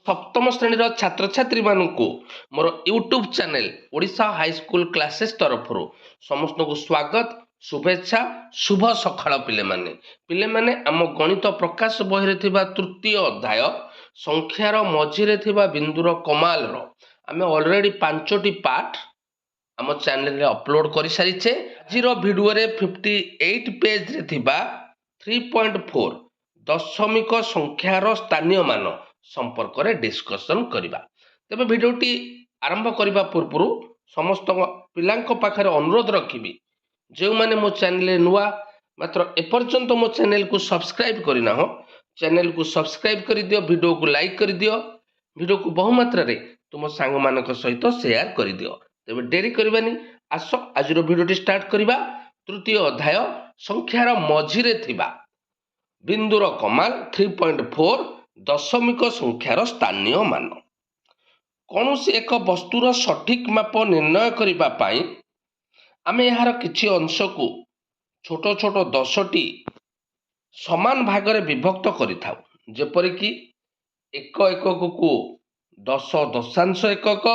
सप्तम श्रेणी छात्र छात्री मानक मोर YouTube channel Odisha high school classes तरफ समस्त को स्वागत शुभेच्छा शुभ सकाळ पिले माने आम गणित प्रकाश बही तृतीय अध्याय संख्यार मझिरे बिंदुर कमाल आम ऑलरेडी 5टी पार्ट आम चैनल रे अपलोड कर सारीचे। आज वीडियो रे 58 पेज रे थिबा 3.4 दशमिक संख्यार स्थानीय मान संपर्क में डिस्कसन करबा। तेबे वीडियोटी आरंभ करबा पूर्व समस्त पिलांको पाखरे अनुरोध रखिबी जो माने मो चैनल नुआ मात्र एपर्यंत मो चैनल को सब्सक्राइब करना हो चैनल को सब्सक्राइब कर दियो, वीडियो को लाइक कर दियो, वीडियो को बहु मात्रा रे तुम सांग मानक सहित शेयर कर दियो। तेबे डेरी करबानी आस आज वीडियोटी स्टार्ट करबा। तृतीय अध्याय संख्यार मझिरे थिबा बिंदुर कमाल 3.4 दशमिक संख्यार स्थानीय मान। कौन सी एक वस्तुर सठिक माप निर्णय करबा पाई आमे यार किछि अंश को छोट छोट 10टी समान भाग रे विभक्त करिथाउ। जेपरिक एक एकक को 10 दशांश एकक,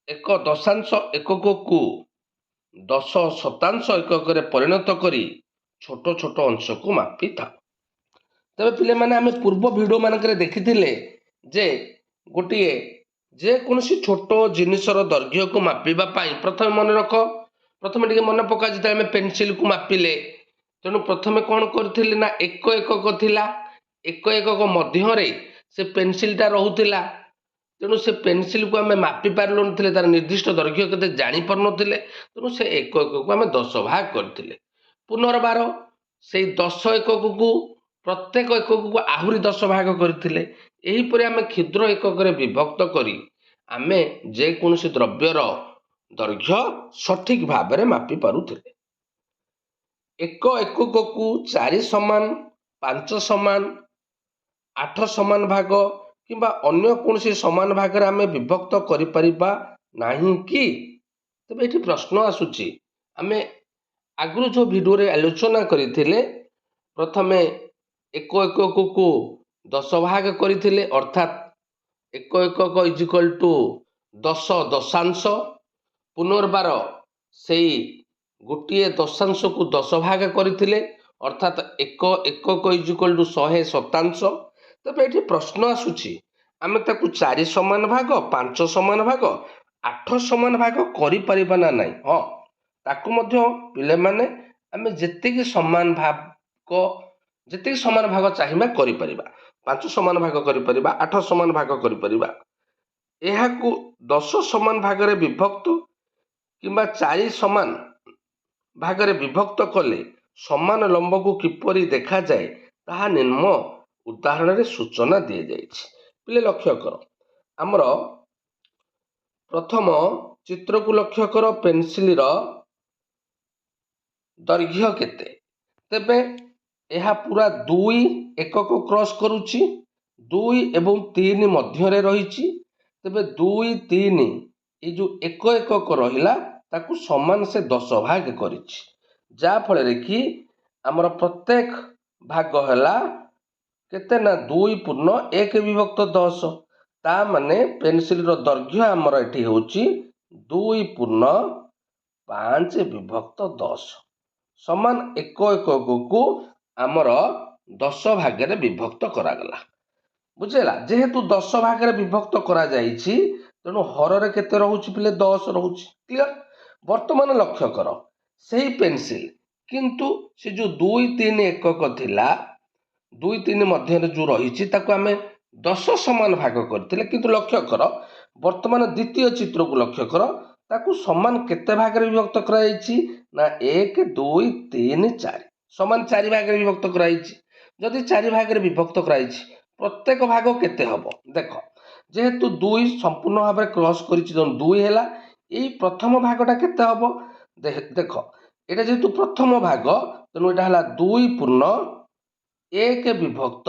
एक दशांश एकक को 10 शतांश एकक रे परिणत करी छोट छोट अंश को मापी था। तबे पिले माने आमे पूर्व वीडियो मानक देखी जे गोटे जेकोसी छोट जिनिसर दैर्घ्य को मापिबा पाई प्रथम मन रख, प्रथम टिके मन पका जिते आमे पेंसिल को मापिले तेणु प्रथमे कौन करथिले ना एक एकक थिला, एक एकक मध्य रे से पेंसिलटा रहुथिला तेणु से पेंसिल को आमे मापि पारलु नथिले, तार निर्दिष्ट दैर्घ्य केते जानि पर नथिले तेणु से एक एकक को आमे 10 भाग करथिले। पुनर्बार से 10 एकक को प्रत्येक एकक को आहुरी 10 भाग करथिले। एही परे आमे क्षुद्र एकक रे विभक्त करी आमे जे कोनसी द्रव्यर दैर्घ्य सठिक भाव रे मापि पारुथिले। एक एकक को 4 समान, 5 समान, 8 समान भाग किंबा अन्य कोनसी समान भाग रे आमे विभक्त करि परिबा नाही कि? तबे एठी प्रश्न आसुची आमे आगु जो वीडियो रे आलोचना करिथिले प्रथमे एक एकक को 10 भाग करथिले अर्थात एक एकक इज इक्वल टू 10 दशांश। पुनर्बार से गोटे दशांश को 10 भाग करथिले अर्थात एक एकक इज इक्वल टू 100 शतांश। तबे एठी प्रश्न आसुची आमे ताकू 4 समान भाग, 5 समान भाग, 8 समान भाग करि परिबा ना नाही? हां, ताकू मध्य पिले माने आमे जेतिकी समान भाग चाहिबा करि परिबा। 5 समान भाग करि परिबा, 8 समान भाग करि परिबा। एहाकू 10 समान भाग रे विभक्त किंबा 4 समान भाग रे विभक्त कले समान लंब को किपरि देखा जाए ताहा निम्न उदाहरण रे सूचना दिए जाइछि। पिले लक्ष्य कर हमर प्रथम चित्र को लक्ष्य कर पेंसिल रो दैर्घ्य केते। तेबे यह पूरा 2 एकक क्रॉस करूची, 2 एवं 3 मध्य रे रहिची। तेबे 2 3 ए जो एक एकक रहिला ताकू समान से 10 भाग करिछि, जा फल रे कि हमर प्रत्येक भाग हला केते ना 2 पूर्ण 1 विभक्त 10। ता माने पेंसिल रो दैर्घ्य हमर एठी होची 2 पूर्ण 5 विभक्त 10 समान एक एकक को आमर 10 भाग रे विभक्त करा गला। बुझेला जेहेतु 10 भाग रे विभक्त करा जाइछि तेणु हर रे केते रहउछि पिले 10 रहउछि। क्लियर? वर्तमान लक्ष्य कर सही पेंसिल किंतु से जो 2 3 एकक थिला 2 3 मध्य रे जो रहिछि ताकू आमे 10 समान भाग करथिले, किंतु लक्ष्य कर वर्तमान द्वितीय चित्र को लक्ष्य कर ताकू समान केते भाग रे विभक्त करा जाइछि ना 1 2 3 4 समान 4 भाग रे विभक्त करा जाइछि। जदि 4 भाग रे विभक्त करा जाइछि प्रत्येक भाग केते हबो देख, जेहेतु 2 संपूर्ण भाव में क्रॉस करिछि 2 हैला एई प्रथम भागटा केते हबो देख एटा जेहेतु प्रथम भाग तेणु एटा हला 2 पूर्ण 1 विभक्त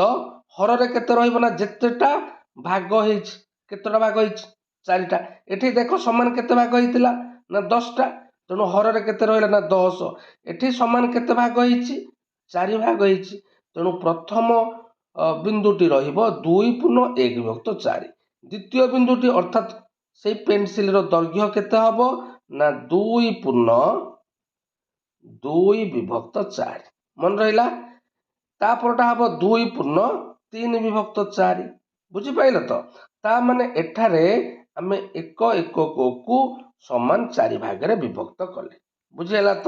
हर रे केते रहइबो ना जेतेटा भाग हेछि केतेटा भाग हेछि 4टा। एठी देखो समान केते भाग हेतिला ना 10टा तेणु हर रे केते रहइला ना 10। एठी समान केते भाग हेछि 4 भाग हेछि तेणु प्रथम ବିନ୍ଦୁଟି ରହିବ 2/1/4। ଦ୍ୱିତୀୟ ବିନ୍ଦୁଟି ଅର୍ଥାତ୍ ସେଇ ପେନ୍ସିଲର ଦୈର୍ଘ୍ୟ କେତେ ହବ ନା 2/2/4। ମନେ ରହିଲା। ତାପରଟା ହବ 2/3/4। ବୁଝିପାରିଲ ତ? ତା ମାନେ ଏଠାରେ ଆମେ ଏକ ଏକକକୁ ସମାନ 4 ଭାଗରେ ବିଭକ୍ତ କଲେ। ବୁଝିହେଲା ତ?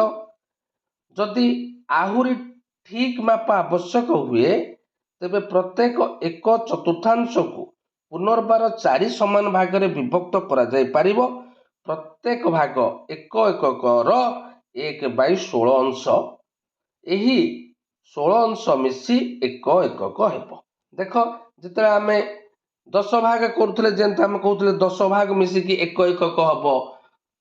ଯଦି ଆହୁରି ଠିକ ମାପା ଆବଶ୍ୟକ ହୁଏ ତେବେ ପ୍ରତ୍ୟେକ 1/4କୁ ପୁନର୍ବାର 4 ସମାନ ଭାଗରେ ବିଭକ୍ତ କରାଯାଇପାରିବ। ପ୍ରତ୍ୟେକ ଭାଗ ଏକ ଏକକର 1/16 ଅଂଶ। ଏହି 16 ଅଂଶ ମିଶି ଏକ ଏକକ ହେବ। ଦେଖ, ଯେତେବେଳେ ଆମେ 10 ଭାଗ କରୁଥିଲେ, ଯେମିତି ଆମେ କହୁଥିଲେ 10 ଭାଗ ମିଶିକି ଏକ ଏକକ ହବ।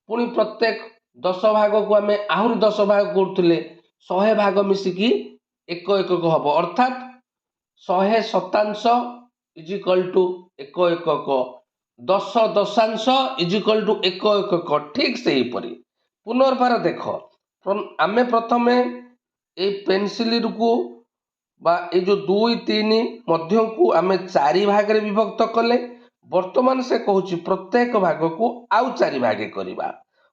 ପୁଣି ପ୍ରତ୍ୟେକ 10 ଭାଗକୁ ଆମେ ଆହୁରି 10 ଭାଗ କରୁଥିଲେ, 100 ଭାଗ ମିଶିକି ଏକ ଏକକ ହବ। ଅର୍ଥାତ୍ 100 ଶତାଂଶ ଇଜିକାଲ ଟୁ ଏକ ଏକକ, 10 ଦଶାଂଶ ଇଜିକାଲ ଟୁ ଏକ ଏକକ। ଠିକ ସେହିପରି ପୁନର୍ବାର ଦେଖ, ଆମେ ପ୍ରଥମେ ଏଇ ପେନ୍ସିଲକୁ ବା ଏଇ ଯୋଉ 2, 3 ମଧ୍ୟକୁ ଆମେ 4 ଭାଗରେ ବିଭକ୍ତ କଲେ। ବର୍ତ୍ତମାନ ସେ କହୁଛି ପ୍ରତ୍ୟେକ ଭାଗକୁ ଆଉ 4 ଭାଗ କରିବା।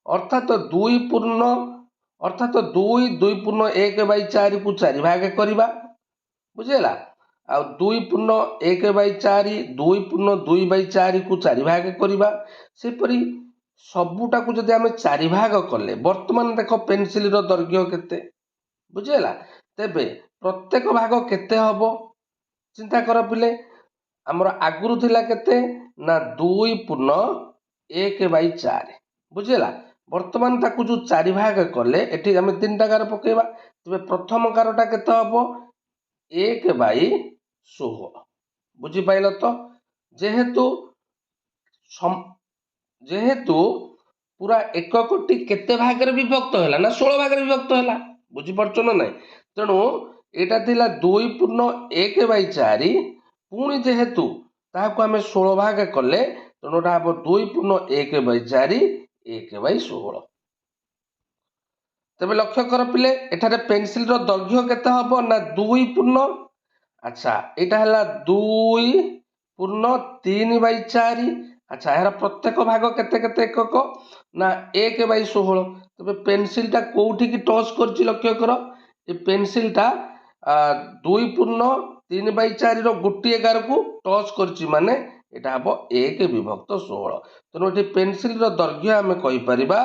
ଅର୍ଥାତ୍ 2/1/4କୁ 4 ଭାଗ କରିବା। ବୁଝିହେଲା? ଆଉ 2/1/4, 2/2/4କୁ 4 ଭାଗ କରିବା। ସେପରି ସବୁଟାକୁ ଯଦି ଆମେ 4 ଭାଗ କଲେ, ବର୍ତ୍ତମାନ ଦେଖ ପେନ୍ସିଲର ଦୈର୍ଘ୍ୟ କେତେ। ବୁଝିହେଲା? ତେବେ ପ୍ରତ୍ୟେକ ଭାଗ କେତେ ହବ ଚିନ୍ତା କର ପିଲେ। ଆମର ଆଗରୁ ଥିଲା କେତେ ନା 2/1/4। ବୁଝିହେଲା? ବର୍ତ୍ତମାନ ତାକୁ ଯୋଉ 4 ଭାଗ କଲେ, ଏଠି ଆମେ 3ଟା ଗାର ପକେଇବା। ତେବେ ପ୍ରଥମ ଗାରଟା କେତେ ହବ 1/16। ବୁଝିପାରିଲ ତ? ଯେହେତୁ ପୁରା ଏକକଟି କେତେ ଭାଗରେ ବିଭକ୍ତ ହେଲା ନା 16 ଭାଗରେ ବିଭକ୍ତ ହେଲା। ବୁଝିପାରୁଛ ନା ନାଇଁ? ତେଣୁ ଏଇଟା ଥିଲା 2/1/4। ପୁଣି ଯେହେତୁ ତାହାକୁ ଆମେ 16 ଭାଗ କଲେ, ତେଣୁ ଏଟା ହବ 2/1/4 1/16। ତେବେ ଲକ୍ଷ୍ୟ କର ପିଲେ, ଏଠାରେ ପେନ୍ସିଲର ଦୈର୍ଘ୍ୟ କେତେ ହବ ନା 2 ଆଚ୍ଛା, ଏଇଟା ହେଲା 2/3/4। ଆଚ୍ଛା, ଏହାର ପ୍ରତ୍ୟେକ ଭାଗ କେତେ କେତେ ଏକକ ନା 1/16। ତେବେ ପେନ୍ସିଲଟା କୋଉଠିକି ଟଚ୍ କରିଛି ଲକ୍ଷ୍ୟ କର। ଏ ପେନ୍ସିଲଟା 2/3/4ର ଗୋଟିଏ ଗାରକୁ ଟଚ୍ କରିଛି, ମାନେ ଏଟା ହବ 1/16। ତେଣୁ ଏଠି ପେନ୍ସିଲର ଦୈର୍ଘ୍ୟ ଆମେ କହିପାରିବା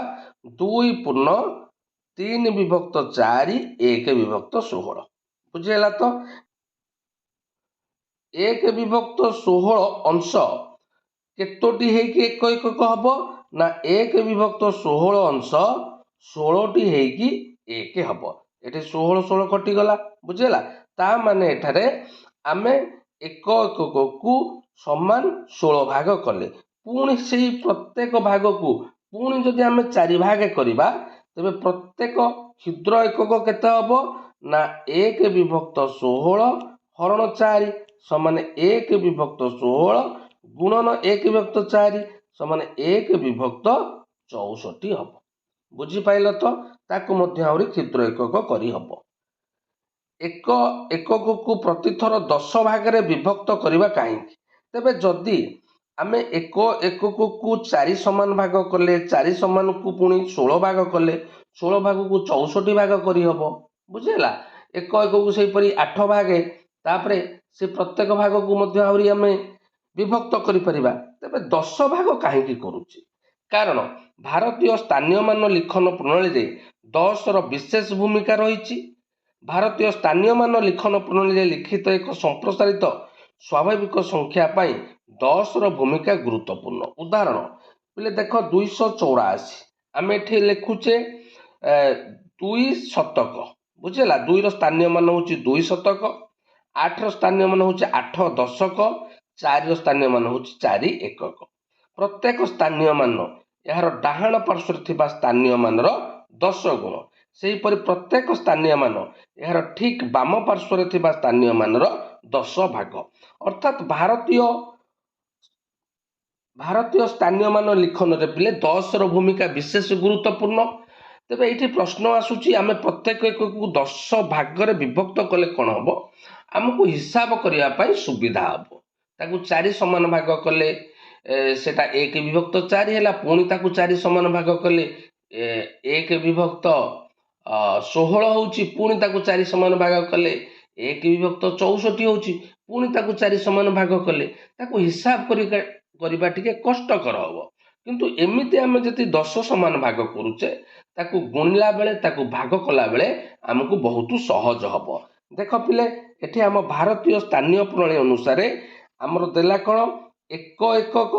2/3/4 1/16। ବୁଝିହେଲା ତ? 1/16 ଅଂଶ କେତୋଟି ହେଇକି ଏକ ଏକକ ହବ ନା 1/16 ଅଂଶ 16ଟି ହେଇକି 1 ହବ। ଏଠି 16 କଟିଗଲା। ବୁଝିହେଲା? ତା ମାନେ ଏଠାରେ ଆମେ ଏକ ଏକକକୁ ସମାନ 16 ଭାଗ କଲେ। ପୁଣି ସେଇ ପ୍ରତ୍ୟେକ ଭାଗକୁ ପୁଣି ଯଦି ଆମେ 4 ଭାଗ କରିବା, ତେବେ ପ୍ରତ୍ୟେକ କ୍ଷୁଦ୍ର ଏକକ କେତେ ହବ ନା 1/16 ହରଣ 4 ସମାନ 1/16 ଗୁଣନ 1/4 ସମାନ 1/64 ହବ। ବୁଝିପାରିଲ ତ? ତାକୁ ମଧ୍ୟ ଆହୁରି କ୍ଷୁଦ୍ର ଏକକ କରିହବ। ଏକ ଏକକକୁ ପ୍ରତିଥର 10 ଭାଗରେ ବିଭକ୍ତ କରିବା କାହିଁକି? ତେବେ ଯଦି ଆମେ ଏକ ଏକକକୁ 4 ସମାନ ଭାଗ କଲେ, 4 ସମାନକୁ ପୁଣି 16 ଭାଗ କଲେ, 16 ଭାଗକୁ 64 ଭାଗ କରିହବ। ବୁଝିହେଲା? ଏକ ଏକକୁ ସେହିପରି 8 ଭାଗେ, ତାପରେ ସେ ପ୍ରତ୍ୟେକ ଭାଗକୁ ମଧ୍ୟ ଆହୁରି ଆମେ ବିଭକ୍ତ କରିପାରିବା। ତେବେ 10 ଭାଗ କାହିଁକି କରୁଛି? କାରଣ ଭାରତୀୟ ସ୍ଥାନୀୟମାନ ଲିଖନ ପ୍ରଣାଳୀରେ 10ର ବିଶେଷ ଭୂମିକା ରହିଛି। ଭାରତୀୟ ସ୍ଥାନୀୟମାନ ଲିଖନ ପ୍ରଣାଳୀରେ ଲିଖିତ ଏକ ସମ୍ପ୍ରସାରିତ ସ୍ୱାଭାବିକ ସଂଖ୍ୟା ପାଇଁ 10ର ଭୂମିକା ଗୁରୁତ୍ୱପୂର୍ଣ୍ଣ। ଉଦାହରଣ ପିଲେ ଦେଖ, 284 ଆମେ ଏଠି ଲେଖୁଛେ 2 ଶତକ। ବୁଝିହେଲା? 2ର ସ୍ଥାନୀୟ ମାନ ହେଉଛି 2 ଶତକ, 8ର ସ୍ଥାନୀୟ ମାନ ହେଉଛି 8 ଦଶକ, 4ର ସ୍ଥାନୀୟ ମାନ ହେଉଛି 4 ଏକକ। ପ୍ରତ୍ୟେକ ସ୍ଥାନୀୟ ମାନ ଏହାର ଡାହାଣ ପାର୍ଶ୍ୱରେ ଥିବା ସ୍ଥାନୀୟ ମାନର 10 ଗୁଣ। ସେହିପରି ପ୍ରତ୍ୟେକ ସ୍ଥାନୀୟ ମାନ ଏହାର ଠିକ ବାମ ପାର୍ଶ୍ୱରେ ଥିବା ସ୍ଥାନୀୟ ମାନର 10 ଭାଗ। ଅର୍ଥାତ୍ ଭାରତୀୟ ସ୍ଥାନୀୟ ମାନ ଲିଖନରେ ପିଲେ 10ର ଭୂମିକା ବିଶେଷ ଗୁରୁତ୍ୱପୂର୍ଣ୍ଣ। तेबे ये प्रश्न आसूची आम प्रत्येक एक को 10 भाग विभक्त कले कौन हम आमको हिसाब करने सुविधा हम ताकू 4 समान भाग कले सेटा 1 विभक्त 4 है पुणी ताकू 4 समान भाग कले 1 विभक्त 16 होची पुणी ताकू 4 समान भाग कले 1 विभक्त 64 होची पुणी ताकू 4 समान भाग कले ताकू हिसाब करवा टिके कष्टकर हम किंतु एमिति आम जति 10 समान भाग करुचे ताकू गुणिला बेले ताकू भाग कला बेले आमको बहुत सहज हम देख पिले एठी आम भारतीय स्थानीय प्रणाली अनुसार आमर देला कौन एक एकक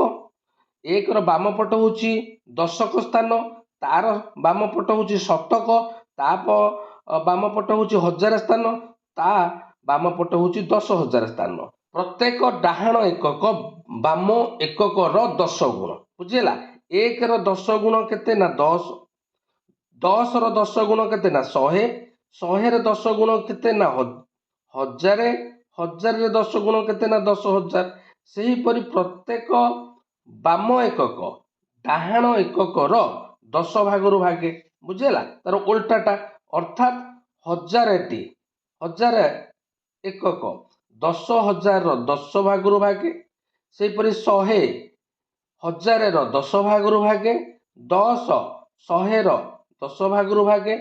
एक बाम पट हूँ दशक स्थान तार बाम पट हूँ शतक ताप बाम पट हूँ 1000 स्थान ता बाम पट हूँ 10,000 स्थान प्रत्येक डाहाण एकक बाम एकक 10 गुण बुझेगा 1 ର 10 गुण केते ना 10 10 ର 10 गुण केते ना 100 100 ରେ 10 गुण केते ना 1000 1000 ରେ 10 गुण केते ना 10,000 सही परि प्रत्येक बाम एकक डाहाण एकक 10 भागरु भागे बुझेगा तार उल्टाटा अर्थात 1000 एकक 10,000 ର 10 भागरु भागे से परि 100 1000 ର 10 भागरु भागे 10 100 ର 10 भागरु भागे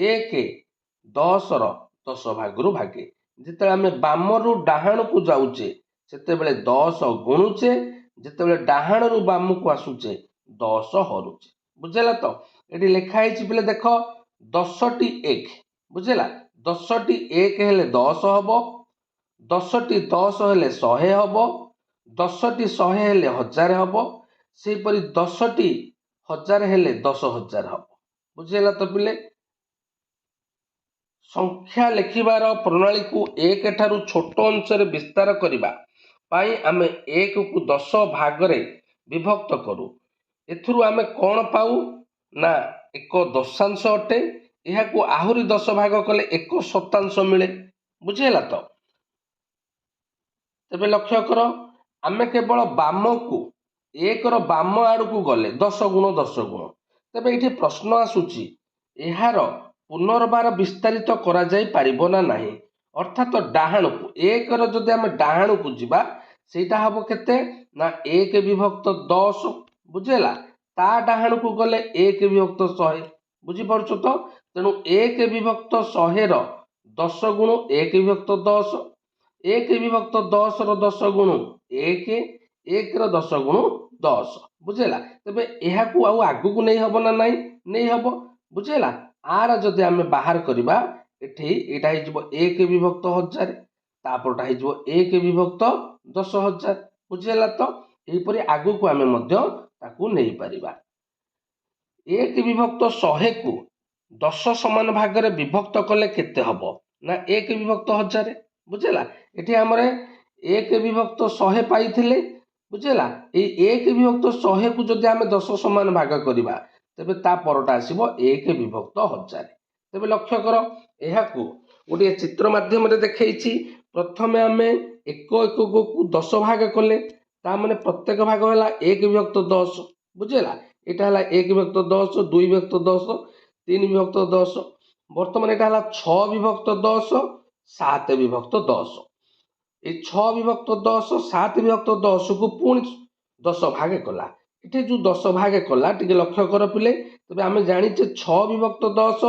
1 10 ର 10 भागरु भागे जिते आम बाम रु डाहाण को जाऊे सेते बेले 10 गुणुचे जिते बेले डाहाण रु बाम को आसुचे 10 हरुचे बुझेला तो ये लिखाई पे देख 10टी 1 बुझेला 10टी 1 हेले 10 हम 10टी 10 हेले 100 हम 10टी 100 हेले 1000 हम सेपरी 10टी 1000 हेले 10,000 हम बुझेला तो पिले संख्या लिखिबार प्रणाली को 1 ठारू छोट अंश विस्तार करने आम 1 को 10 भाग विभक्त करू एथुरु आमे कौन पाऊ ना एक दशांश अटे यह को आहुरी 10 भाग कले 1 शतांश मिले बुझेला तो तेबे लक्ष्य कर आमे केवल बाम को 1 ର बाम आड़ को गले 10 गुण 10 गुण तेबे ये प्रश्न आसूची यार पुनर्बार विस्तारित करा जाई पारिबो ना नहीं अर्थात डाहाण को 1 ର जदि आमे डाहाण को जिबा सेटा हबो केते ना 1 विभक्त 10 बुझेला ता डाहाण को गले 1 विभक्त 100 बुझीपार तो तेणु 1 विभक्त 100 ର 10 गुण 1 विभक्त 10 1 विभक्त 10 ର 10 गुण 1 1 ର 10 गुण 10 बुझेला तेबे यह को आगु को नहीं हब ना नहीं नहीं हब बुझेला आर जदि आम बाहर करवा एठी एटा हिजबो 1 विभक्त 1000 तापरटा हिजबो 1 विभक्त 10,000 बुझेला तो एहीपरि आगु को आमे मध्य ताकू नहीं पारिबा 1 विभक्त 100 को 10 समान भाग रे विभक्त कले केते हबो ना 1 विभक्त 1000 बुझेला एठी हमरे 1 विभक्त 100 पाइथिले बुझेला ए 1 विभक्त 100 को जदि आमे 10 समान भाग करबा तेबे ता परटा आसीबो 1 विभक्त 1000 तेबे लक्ष्य कर एहा को गोटे चित्र माध्यम रे देखैछि प्रथमे आमे 1 1 को 10 भाग कले ता माने प्रत्येक भाग होला 1 विभक्त 10 बुझेला एटा हला 1 विभक्त 10 2 विभक्त 10 3 विभक्त 10 वर्तमान एटा हला 6 विभक्त 10 7 विभक्त 10 ए 6 विभक्त 10 7 विभक्त 10 को पुणी 10 भाग कला ये जो 10 भाग कला टिके लक्ष्य कर पिले तबे आमे जानिचे 6 विभक्त 10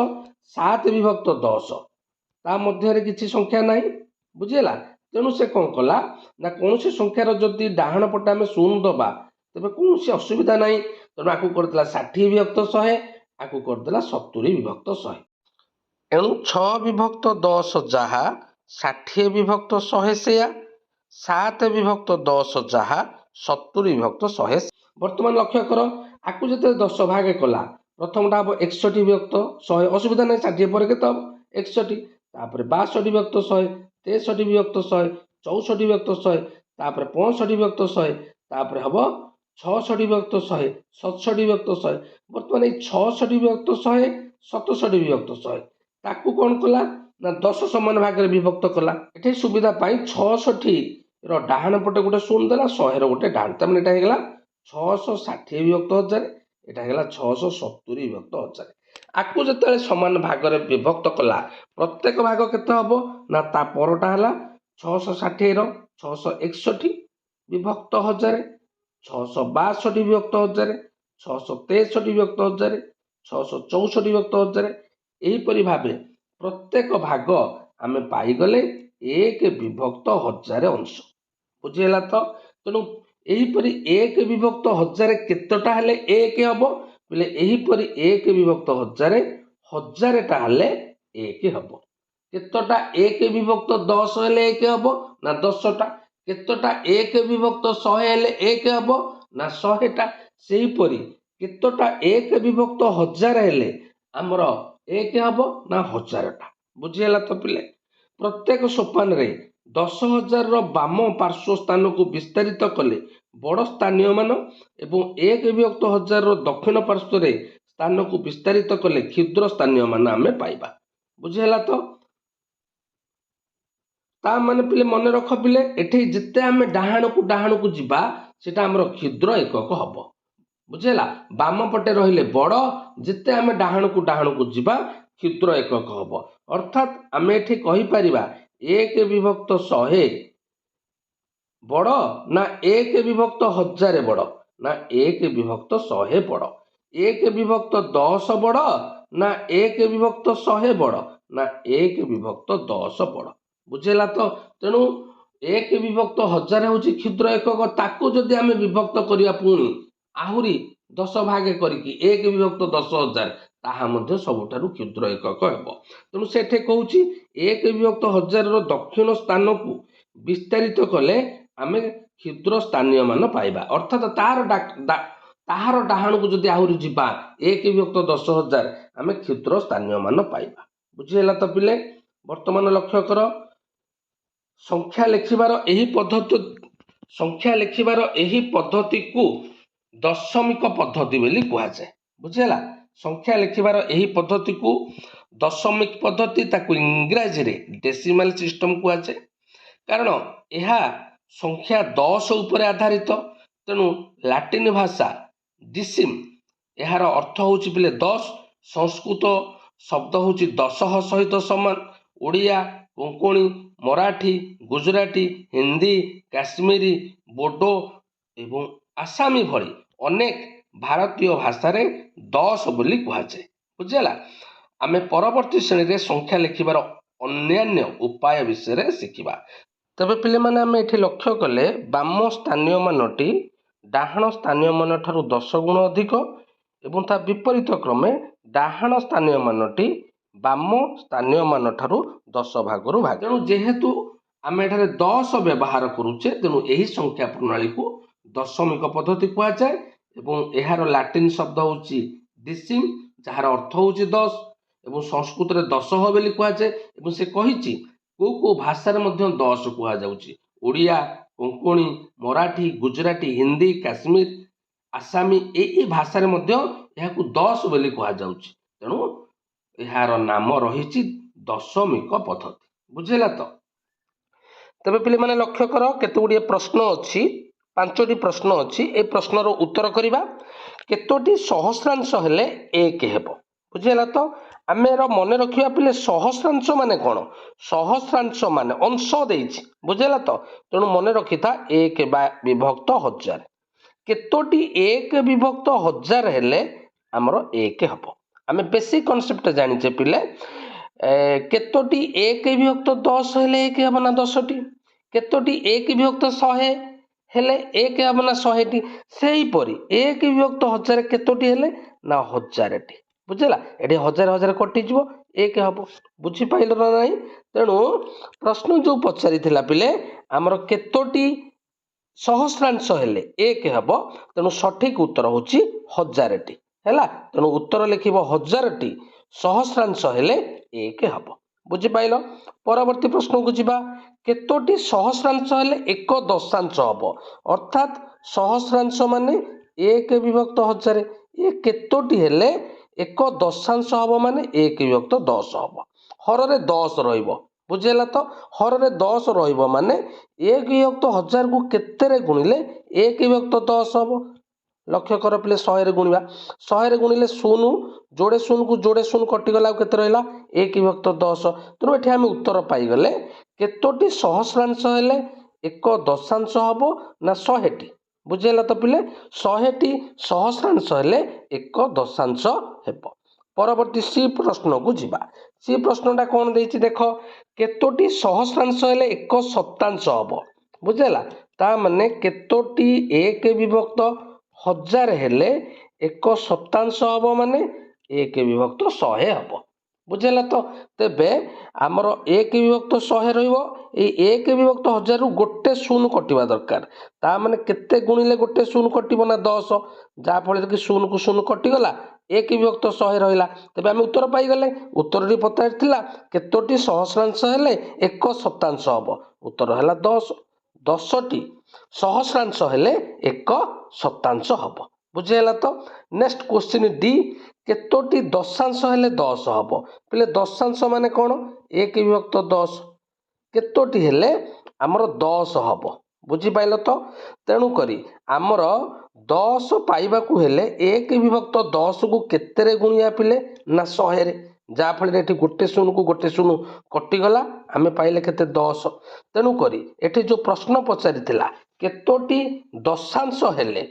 7 विभक्त 10 ता मध्य रे किछि संख्या नाही बुझेला तेणु से कौन कला ना कौन सी संख्यार जदि डाहाण पटे आमे शून्य दबा तेबे कौन सी असुविधा नाही तेणु आकु करदेला 60 विभक्त 100 आकु करदेला 70 विभक्त 100 एणु 6 विभक्त 10 जहा 60 विभक्त 100 सेया 7 विभक्त 10 जहा 70 विभक्त 100 वर्तमान लक्ष्य कर आकु जते 10 भाग कला प्रथमटा हम 61 विभक्त 100 असुविधा नहीं 60 पर केते हम 61 तापर 62 विभक्त 100 63 विभक्त 100 64 विभक्त 100 तापर 65 विभक्त 100 तापर हम 66 विभक्त 100 67 विभक्त 100 वर्तमान 66 विभक्त 100 67 विभक्त 100 ताकू कौन कला ना 10 समान भाग रे विभक्त कला एठी सुविधा पाई 66 रो डाहाण पटे गोटे शून्य देला 100 रो गोटे डाहाण त माने एटा हेगला 660 विभक्त 1000 एटा हेगला 670 विभक्त 1000 आकु जो समान भाग में विभक्त कला प्रत्येक भाग केते हम ना ता परटा है 660 661 विभक्त 1000 662 विभक्त 1000 663 विभक्त 1000 664 विभक्त 1000 यहीपरि भाव प्रत्येक भाग आम पाईगले 1 विभक्त 1000 अंश बुझीगला। तो तेणु यहीपरि 1 विभक्त 1000 केतटा हेले 1 हम बोले यहीपरि 1 विभक्त 1000 1000टा हेले 1 हम केतटा 1 विभक्त 10 हेले 1 हम ना 10टा केतटा 1 विभक्त 100 हेले 1 हम ना 100टा सेहीपरि केतटा 1 विभक्त 1000 हेले आमर 1 हम ना 1000टा बुझीगला। तो पिले प्रत्येक सोपान रे 10,000 बाम पार्श्व स्थान को विस्तारित कले बड़ स्थानीय मान एवं 1 विभक्त 1000 दक्षिण पार्श्व रे स्थान को विस्तारित कले क्षुद्र स्थानीय मान आम पाइबा बुझीगला। तो ता माने पिले मन रख पिले एठी जिते आम डाहाण को जीवा सेटा हमर क्षुद्र एकक हब बुझेला। बाम पटे रहिले बड़ जिते आम डाहाण को जीवा क्षुद्र एकक हब अर्थात आम एठी कहि परिबा 1 विभक्त 100 बड़ ना 1 विभक्त 1000 बड़ ना 1 विभक्त 100 बड़ 1 विभक्त 10 बड़ ना 1 विभक्त 100 बड़ ना 1 विभक्त 10 बड़ बुझेला। तो तेणु 1 विभक्त 1000 हूँ क्षुद्र एकक ताकू जदि आम विभक्त करिया पुणी आहुरी 10 भागे करिकी 1 विभक्त 10,000 ताहा मध्य सबुठारु क्षुद्र एकक हेब। तेणु सेठे कहूची 1 विभक्त 1000 दक्षिण स्थान को विस्तारित कले आम क्षुद्र स्थानीय मान पाइबा अर्थात ताहार डाहाण को जदि आहुरी जीवा 1 विभक्त 10,000 आम क्षुद्र स्थानीय मान पाइबा बुझीगला। तो पिले वर्तमान लक्ष्य कर संख्या लिखिबार एही पद्धति को दशमिक पद्धति बोली कहा जाए बुझीगला। संख्या लिखिबार एही पद्धति को दशमिक पद्धति ताकू इंग्राजी रे डेसिमल सिस्टम कहा जाए कारण यह संख्या 10 उपरे आधारित तेणु लाटिन भाषा डिसिम यार अर्थ होची पिले 10 संस्कृत शब्द होची 10 सहित समान ओडिया कोंकणी मराठी गुजराती हिंदी काश्मीरी बोडो एवं आसामी भली अनेक भारतीय भाषा रे 10 बोली कहा जाए बुझेला। आमे परवर्ती श्रेणी रे संख्या लिखिबार अन्यान्य उपाय विषय शिखिबा। तबे पिले माने आमे एठी लक्ष्य कले बाम स्थानीय मानटी डाहाण स्थानीय मान ठारू 10 गुण अधिक एवं ता विपरीत क्रमे डाहाण स्थानीय मानटी बाम स्थानीय मान ठारू 10 भागरु भाग तेणु जेहेतु आमे एठारे 10 व्यवहार करूचे तेणु एही संख्या प्रणाली को दशमिक पद्धति कहा जाए एवं एहार लाटिन शब्द होची डिसिम जार अर्थ होची 10 एवं संस्कृत रे 10 बोली कहा जाए एवं से कहिची को भाषा रे मध्य 10 कहा जाउची ओडिया कोंकणी मराठी गुजराती हिंदी काश्मीर आसामी ए भाषा रे मध्य एहाकू 10 बोली कहा जाउची तेणु एहार नाम रहिची दशमिक पद्धति बुझेला। तो तबे पिले माने लक्ष्य कर केते गुडी प्रश्न अछि 5टी प्रश्न अछि ए प्रश्नर उत्तर करिबा केतोटी सहस्रांश हेले 1 हेबो बुझेला। तो आमेर मन रखिया पिले सहस्रांश माने कोन सहस्रांश माने अंश देइछि बुझेला। तो तेणु मन रखिथा 1 विभक्त 1000 केतोटी 1 विभक्त 1000 हेले आमर 1 हेबो आमे बेसिक कॉन्सेप्ट जानिचे पिले केतोटी 1 विभक्त 10 हेले 1 हेबो ना 10टी केतोटी 1 विभक्त 100 हेले 1 हेबो ना 100टी सेही परी 1 विभक्त 1000 केतोटी हेले ना 1000टी बुझेला। एठी 1000 कटि जीवो 1 हेबो बुझी पाइलो ना नाही। तेणु प्रश्न जो पचारि थिला पिले आमर केतोटी सहस्रांश हेले 1 हेबो तेणु सठिक उत्तर होची 1000टी हैला। तेणु उत्तर लिखिबो 1000टी सहस्रांश हेले 1 हेबो बुझी पाइलो। परवर्ती प्रश्न को जीवा केतोटी सहस्रांश हेले 1 दशांश हेबो अर्थात सहस्रांश माने 1 विभक्त 1000 ये केतोटी हेले 1 दशांश हेबो माने 1 विभक्त 10 हेबो हर रे 10 रहिबो बुझेला। तो हर रे 10 रहिबो माने 1 विभक्त 1000 को केते रे गुणिले 1 विभक्त 10 हेबो लक्ष्य कर पिले 100 रे गुणिबा 100 रे गुणिले 0 जोड़े 0 को जोड़े 0 कटिगला आ केते रहिला 1 विभक्त 10 तेणु एठी आमे उत्तर पाइगले केतोटी सहस्रांश हेले एक दशांश हबो ना 100 टी बुझेला तो पिले 100 टी सहस्रांश हेले एक दशांश हेबो। परवर्ती सी प्रश्न को जीवा सी प्रश्नटा कौन देछि देख केतोटी सहस्रांश हेले एक सप्तांश हबो बुझेला ता माने केतोटी 1 विभक्त 1000 हेले एक सप्तांश हबो माने 1 विभक्त 100 हबो बुझेला तो तेबे आमर 1 विभक्त 100 रहिबो ए 1 विभक्त 1000 रु गोटे शून्य कटिबा दरकार ता माने केते गुणिले गोटे शून्य कटिबो ना 10 जा फळे कि शून्य को शून्य कटिगला 1 विभक्त 100 रहिला तेबे आमे उत्तर पाई गले उत्तर री पचारथिला केतोटी सहस्रांश हेले एक सप्तांश हबो उत्तर हला 10 10 टी सहस्रांश हेले एक सप्तांश हबो बुझेला तो। नेक्स्ट क्वेश्चन डी केतोटी दशांश हेले 10 हबो पहिले दशांश माने कोन 1 विभक्त 10 केतोटी हेले हमर 10 हबो बुझी पाइलो तो तेणु करी हमर 10 पाइबा को हेले 1 विभक्त 10 को केते रे गुणिया पिले ना 100 रे जा फळे एठी गोटे शून्य को गोटे शून्य कटिगला आमे पाइले केते 10 तेणु करी एठी जो प्रश्न पचारिथिला केतोटी दशांश हेले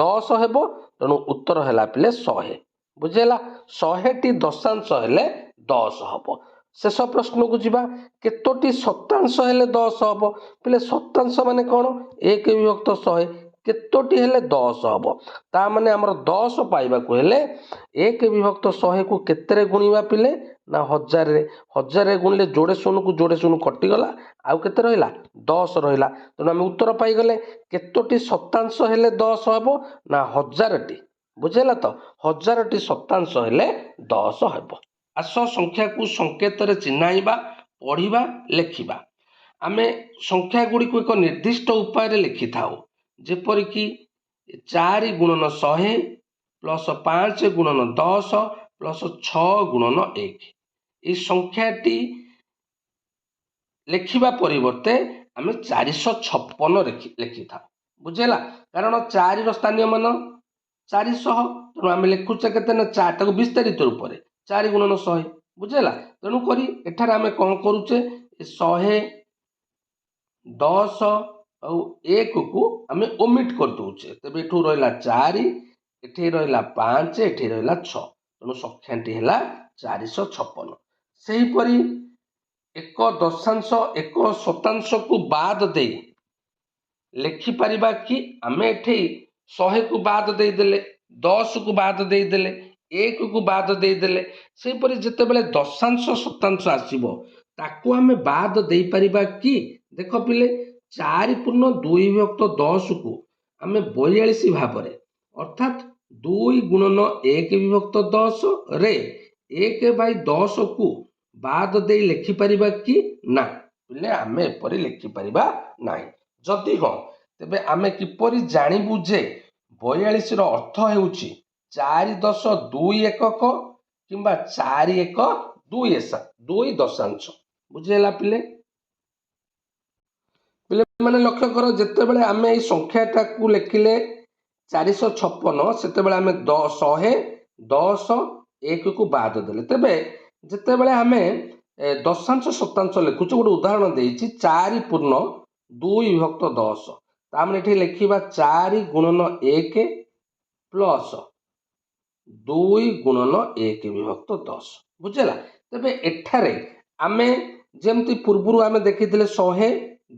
10 हेबो तेणु उत्तर हैला पिले 100 बुझेला 100 टी दशांश हेले 10 हबो। शेष प्रश्न को जीवा केतोटी शतांश हेले 10 हबो पिले शतांश माने कोन 1 विभक्त 100 केतोटी हेले 10 हबो ता माने हमर 10 पाइबा को हेले 1 विभक्त 100 को केते रे गुणिबा पिले ना 1000 रे गुणिले जोड़े शून्य को जोड़े शून्य कटिगला आउ केते रहिला 10 रहिला तेणु आमे उत्तर पाई गले केतोटी शतांश हेले 10 हबो ना 1000 टी बुझेला तो 1000 टी शतांश हेले 10 हबो। आस संख्या को संकेत रे चिन्हाइबा पढ़िबा लेखिबा आमे संख्या गुडी को एक निर्दिष्ट उपाय रे लिखि थाउ जेपरि कि 4 गुणन 100 प्लस 5 गुणन 10 प्लस 6 गुणन 1 ए संख्याटी लेखिबा परिवर्ते आमे 456 लिखि था बुझेला कारण 4 रो स्थानीय मान 400 तेणु आमे लिखुचे केते ना 4 टाको विस्तारित रूप रे 4 गुणन 100 बुझेला तेणु करी एठार आमे कोन करूचे 100 10 और 1 को आमे ओमिट कर दोचे तबे एठू रहला 4 एठी रहला 5 एठी रहला 6 तेणु संख्याटी हैला 456 सेही परी एक दशांश एक शतांश को बाद दे लिखि परिबा कि आमे एठी 100 को बाद दे देले 10 को बाद दे देले 1 को बाद दे देले से परी जते बेले दशांश शतांश आसीबो ताको आमे बाद दे परिबा कि देखो पिले 4 पूर्ण 2 विभक्त 10 को आमे 42 भाव रे अर्थात 2 गुणन 1 विभक्त 10 रे 1 बाई 10 को बाद दे लिखि परिबा कि ना पिले आमे एपरि लिखि परिबा नाही जदि हो तेबे आमे किपरि जानिबु जे 42 रो अर्थ हेउची 4 10 2 एकक किंबा 4 1 2 दशांश बुझेला पिले पिले माने लक्ष्य करो जेते बेले आमे ए संख्याटा को लिखिले 456 सेते बेले आमे 100 10 1 को बाद देले तेबे जेते बेले आमे दशांश शतांश लिखुचे गोटे उदाहरण देइछि 4 पूर्ण 2 विभक्त 10 तामने एठी लिखिबा 4 गुणन 1 प्लस 2 गुणन 1 विभक्त 10 बुझेला तेबे एठारे आमे जेमति पूर्वरु आमे देखिथिले 100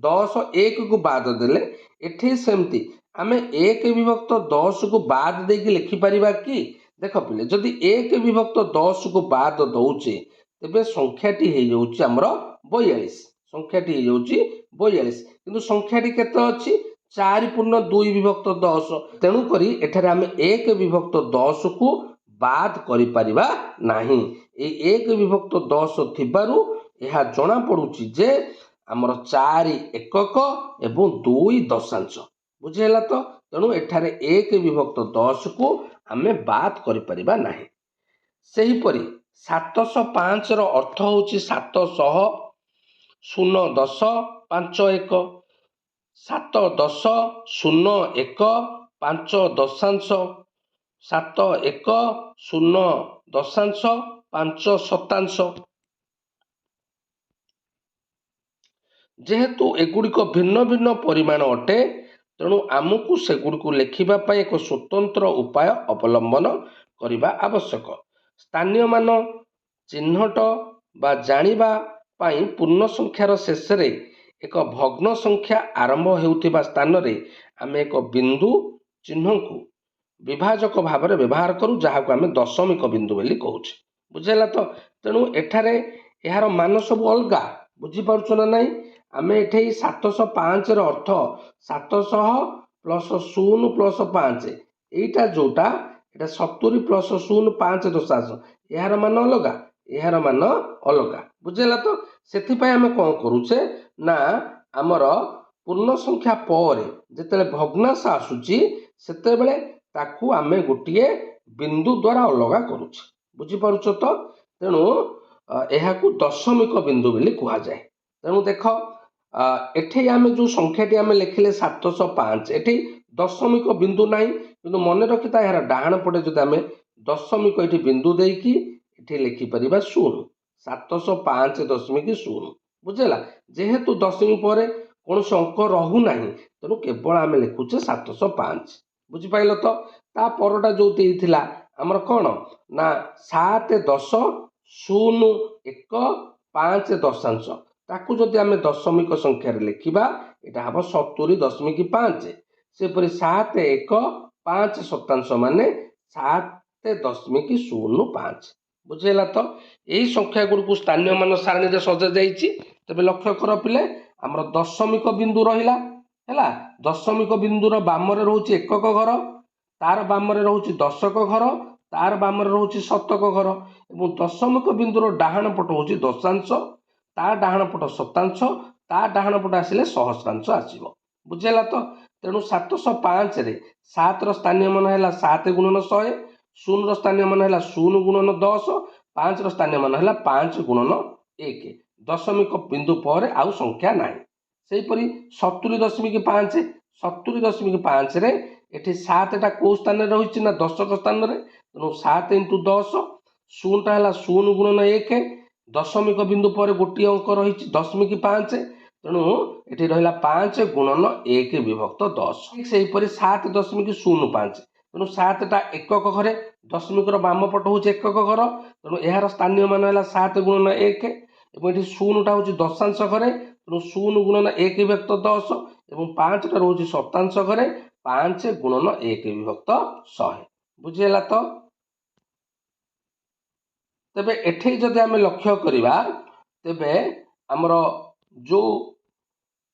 10 1 को बाद देले एठी सेमति आमे 1 विभक्त 10 को बाद देकी लिखि परिबा कि देखो पिले जदि 1 विभक्त 10 को बाद दउचे तेबे संख्याटी हे जाउची हमर 42 संख्याटी हे जाउची 42 किंतु संख्याटी केते अछि 4 पूर्ण 2 विभक्त 10 तेणु करी एठारे आमे 1 विभक्त 10 को बाद करि परिबा नाही ए 1 विभक्त 10 थिबारु एहा जणा पडुची जे हमर 4 एकक एवं 2 दशांश बुझेला तो तेणु एठारे 1 विभक्त 10 को आमे बाद करि परिबा नाही सेही परी 705 रो अर्थ होची 700 0 10 5 1 7 10 0 1 5 ଦଶାଂଶ 7 1 0 ଦଶାଂଶ 5 ଶତାଂଶ। ଯେହେତୁ ଏଗୁଡ଼ିକ ଭିନ୍ନ ଭିନ୍ନ ପରିମାଣ ଅଟେ, ତେଣୁ ଆମକୁ ସେଗୁଡ଼ିକୁ ଲେଖିବା ପାଇଁ ଏକ ସ୍ୱତନ୍ତ୍ର ଉପାୟ ଅବଲମ୍ବନ କରିବା ଆବଶ୍ୟକ। ସ୍ଥାନୀୟ ମାନ ଚିହ୍ନଟ ବା ଜାଣିବା ପାଇଁ ପୂର୍ଣ୍ଣ ସଂଖ୍ୟାର ଶେଷରେ ଏକ ଭଗ୍ନ ସଂଖ୍ୟା ଆରମ୍ଭ ହେଉଥିବା ସ୍ଥାନରେ ଆମେ ଏକ ବିନ୍ଦୁ ଚିହ୍ନକୁ ବିଭାଜକ ଭାବରେ ବ୍ୟବହାର କରୁ, ଯାହାକୁ ଆମେ ଦଶମିକ ବିନ୍ଦୁ ବୋଲି କହୁଛେ। ବୁଝିହେଲା ତ? ତେଣୁ ଏଠାରେ ଏହାର ମାନ ସବୁ ଅଲଗା। ବୁଝିପାରୁଛ ନା ନାହିଁ? ଆମେ ଏଠି 705ର ଅର୍ଥ 700 ପ୍ଲସ୍ 0 ପ୍ଲସ୍ 5, ଏଇଟା ଯୋଉଟା ଏଇଟା 70 ପ୍ଲସ୍ 0 5 ଦଶାଂଶ, ଏହାର ମାନ ଅଲଗା, ଏହାର ମାନ ଅଲଗା। ବୁଝିହେଲା ତ? ସେଥିପାଇଁ ଆମେ କ'ଣ କରୁଛେ ନା ଆମର ପୂର୍ଣ୍ଣ ସଂଖ୍ୟା ପରେ ଯେତେବେଳେ ଭଗ୍ନାଂଶ ଆସୁଛି ସେତେବେଳେ ତାକୁ ଆମେ ଗୋଟିଏ ବିନ୍ଦୁ ଦ୍ୱାରା ଅଲଗା କରୁଛେ। ବୁଝିପାରୁଛ ତ? ତେଣୁ ଏହାକୁ ଦଶମିକ ବିନ୍ଦୁ ବୋଲି କୁହାଯାଏ। ତେଣୁ ଦେଖ, ଏଠି ଆମେ ଯେଉଁ ସଂଖ୍ୟାଟି ଆମେ ଲେଖିଲେ 705, ଏଠି ଦଶମିକ ବିନ୍ଦୁ ନାହିଁ, କିନ୍ତୁ ମନେ ରଖିଥା ଏହାର ଡାହାଣ ପଟେ ଯଦି ଆମେ ଦଶମିକ ଏଠି ବିନ୍ଦୁ ଦେଇକି ଏଠି ଲେଖିପାରିବା 0, 705.0। ବୁଝିଲା? ଯେହେତୁ ଦଶମିକ ପରେ କୌଣସି ଅଙ୍କ ରହୁନାହିଁ, ତେଣୁ କେବଳ ଆମେ ଲେଖୁଛେ 705। ବୁଝିପାରିଲ ତ? ତା ପରଟା ଯୋଉ ଦେଇଥିଲା ଆମର କ'ଣ ନା 7 10 0 1 5 ଦଶାଂଶ, ତାକୁ ଯଦି ଆମେ ଦଶମିକ ସଂଖ୍ୟାରେ ଲେଖିବା ଏଇଟା ହେବ 70.5। ସେପରି 7 1 5 ଶତାଂଶ ମାନେ 7.05। ବୁଝିହେଲା ତ? ଏଇ ସଂଖ୍ୟା ଗୁଡ଼ିକୁ ସ୍ଥାନୀୟ ମାନ ସାରଣୀରେ ସଜାଯାଇଛି। ତେବେ ଲକ୍ଷ୍ୟ କର ପିଲେ, ଆମର ଦଶମିକ ବିନ୍ଦୁ ରହିଲା। ହେଲା, ଦଶମିକ ବିନ୍ଦୁର ବାମରେ ରହୁଛି ଏକକ ଘର, ତାର ବାମରେ ରହୁଛି ଦଶକ ଘର, ତାର ବାମରେ ରହୁଛି ଶତକ ଘର, ଏବଂ ଦଶମିକ ବିନ୍ଦୁର ଡାହାଣ ପଟ ହଉଛି ଦଶାଂଶ, ତା ଡାହାଣ ପଟ ଶତାଂଶ, ତା ଡାହାଣ ପଟ ଆସିଲେ ସହସ୍ରାଂଶ ଆସିବ। ବୁଝିହେଲା ତ? ତେଣୁ 705ରେ 7ର ସ୍ଥାନୀୟ ମାନ ହେଲା 7 ଗୁଣନ 100, 0ର ସ୍ଥାନୀୟ ମାନ ହେଲା 0 ଗୁଣନ 10, 5ର ସ୍ଥାନୀୟ ମାନ ହେଲା 5 ଗୁଣନ 1। ଦଶମିକ ବିନ୍ଦୁ ପରେ ଆଉ ସଂଖ୍ୟା ନାହିଁ। ସେହିପରି 70.5, 70.5ରେ ଏଠି 7ଟା କୋଉ ସ୍ଥାନରେ ରହିଛି ନା ଦଶକ ସ୍ଥାନରେ। ତେଣୁ 7 × 10, 0ଟା ହେଲା 0 ଗୁଣନ 1, ଦଶମିକ ବିନ୍ଦୁ ପରେ ଗୋଟିଏ ଅଙ୍କ ରହିଛି 0.5, ତେଣୁ ଏଠି ରହିଲା 5 ଗୁଣନ 1 ବିଭକ୍ତ 10। ସେହିପରି 7.05, ତେଣୁ 7ଟା ଏକକ ଘରେ, ଦଶମିକର ବାମ ପଟ ହେଉଛି ଏକକ ଘର, ତେଣୁ ଏହାର ସ୍ଥାନୀୟ ମାନ ହେଲା 7 ଗୁଣନ 1, ଏବଂ ଏଠି 0ଟା ହେଉଛି ଦଶାଂଶ ଘରେ, ତେଣୁ 0 ଗୁଣନ 1 ବିଭକ୍ତ 10, ଏବଂ 5ଟା ରହୁଛି ଶତାଂଶ ଘରେ, 5 ଗୁଣନ 1 ବିଭକ୍ତ 100। ବୁଝିହେଲା ତ? ତେବେ ଏଠି ଯଦି ଆମେ ଲକ୍ଷ୍ୟ କରିବା, ତେବେ ଆମର ଯୋଉ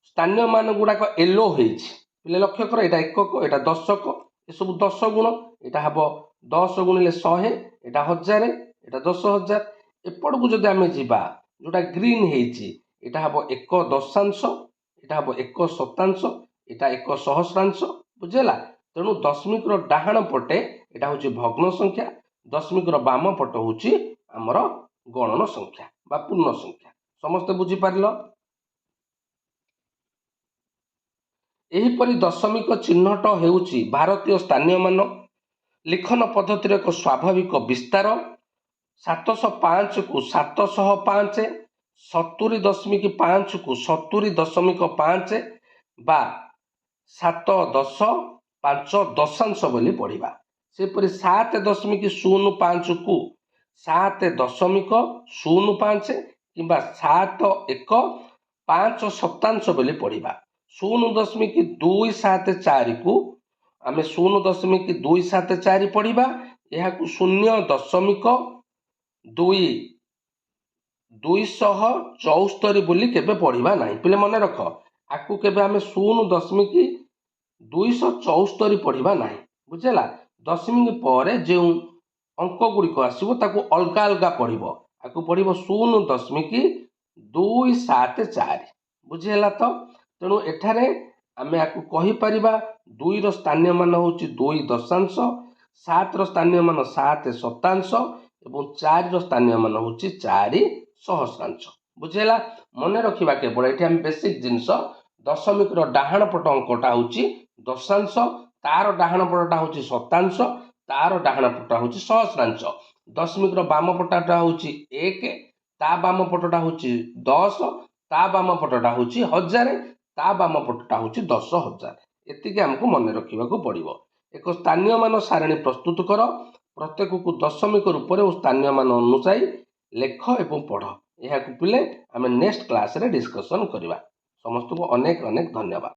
ସ୍ଥାନୀୟ ମାନ ଗୁଡ଼ାକ ଏଲୋ ହେଇଛି, ପିଲେ ଲକ୍ଷ୍ୟ କର, ଏଇଟା ଏକକ, ଏଇଟା ଦଶକ, ଏସବୁ 10 ଗୁଣ, ଏଇଟା ହେବ 10 ଗୁଣିଲେ 100, ଏଇଟା 1000, ଏଇଟା 10,000। ଏପଟକୁ ଯଦି ଆମେ ଯିବା, ଯୋଉଟା ଗ୍ରୀନ୍ ହେଇଛି, ଏଇଟା ହେବ 1 ଦଶାଂଶ, ଏଇଟା ହେବ 1 ଶତାଂଶ, ଏଇଟା 1 ସହସ୍ରାଂଶ। ବୁଝିହେଲା? ତେଣୁ ଦଶମିକର ଡାହାଣ ପଟେ ଏଇଟା ହେଉଛି ଭଗ୍ନ ସଂଖ୍ୟା, ଦଶମିକର ବାମ ପଟ ହେଉଛି ଆମର ଗଣନ ସଂଖ୍ୟା ବା ପୂର୍ଣ୍ଣ ସଂଖ୍ୟା। ସମସ୍ତେ ବୁଝିପାରିଲ? ଏହିପରି ଦଶମିକ ଚିହ୍ନଟ ହେଉଛି ଭାରତୀୟ ସ୍ଥାନୀୟ ମାନ ଲିଖନ ପଦ୍ଧତିର ଏକ ସ୍ୱାଭାବିକ ବିସ୍ତାର। 705କୁ 705, 70.5କୁ 70.5 ବା 7 10 5 ଦଶାଂଶ ବୋଲି ପଢ଼ିବା। ସେପରି 7.05କୁ 7.05 କିମ୍ବା 7 1 5 ଶତାଂଶ ବୋଲି ପଢ଼ିବା। 0.274କୁ ଆମେ 0.274 ପଢ଼ିବା। ଏହାକୁ 0.274 ବୋଲି କେବେ ପଢ଼ିବା ନାହିଁ। ପିଲେ ମନେ ରଖ, ଆକୁ କେବେ ଆମେ 0.274 ପଢ଼ିବା ନାହିଁ। ବୁଝିଲା? ଦଶମିକ ପରେ ଯେଉଁ ଅଙ୍କ ଗୁଡ଼ିକ ଆସିବ ତାକୁ ଅଲଗା ଅଲଗା ପଢ଼ିବ। ଆକୁ ପଢ଼ିବ 0.274। ବୁଝିହେଲା ତ? ତେଣୁ ଏଠାରେ ଆମେ ଆକୁ କହିପାରିବା 2ର ସ୍ଥାନୀୟ ମାନ ହେଉଛି 2 ଦଶାଂଶ, 7ର ସ୍ଥାନୀୟ ମାନ 7 ଶତାଂଶ, ଏବଂ 4ର ସ୍ଥାନୀୟ ମାନ ହେଉଛି 4 ସହସ୍ରାଂଶ। ବୁଝିହେଲା? ମନେ ରଖିବା କେବଳ ଏଠି ଆମେ ବେସିକ୍ ଜିନିଷ, ଦଶମିକର ଡାହାଣ ପଟ ଅଙ୍କଟା ହେଉଛି ଦଶାଂଶ, ତାର ଡାହାଣ ପଟଟା ହେଉଛି ଶତାଂଶ, ତାର ଡାହାଣ ପଟଟା ହେଉଛି ସହସ୍ରାଂଶ। ଦଶମିକର ବାମ ପଟଟା ହେଉଛି 1, ତା ବାମ ପଟଟା ହେଉଛି 10, ତା ବାମ ପଟଟା ହେଉଛି 1000, ତା ବାମ ପଟଟା ହେଉଛି 10,000। ଏତିକି ଆମକୁ ମନେ ରଖିବାକୁ ପଡ଼ିବ। ଏକ ସ୍ଥାନୀୟ ମାନ ସାରଣୀ ପ୍ରସ୍ତୁତ କର। ପ୍ରତ୍ୟେକକୁ ଦଶମିକ ରୂପରେ ଓ ସ୍ଥାନୀୟ ମାନ ଅନୁଯାୟୀ ଲେଖ ଏବଂ ପଢ଼। ଏହାକୁ ପିଲେ ଆମେ ନେକ୍ସଟ କ୍ଲାସରେ ଡିସ୍କସନ୍ କରିବା। ସମସ୍ତଙ୍କୁ ଅନେକ ଅନେକ ଧନ୍ୟବାଦ।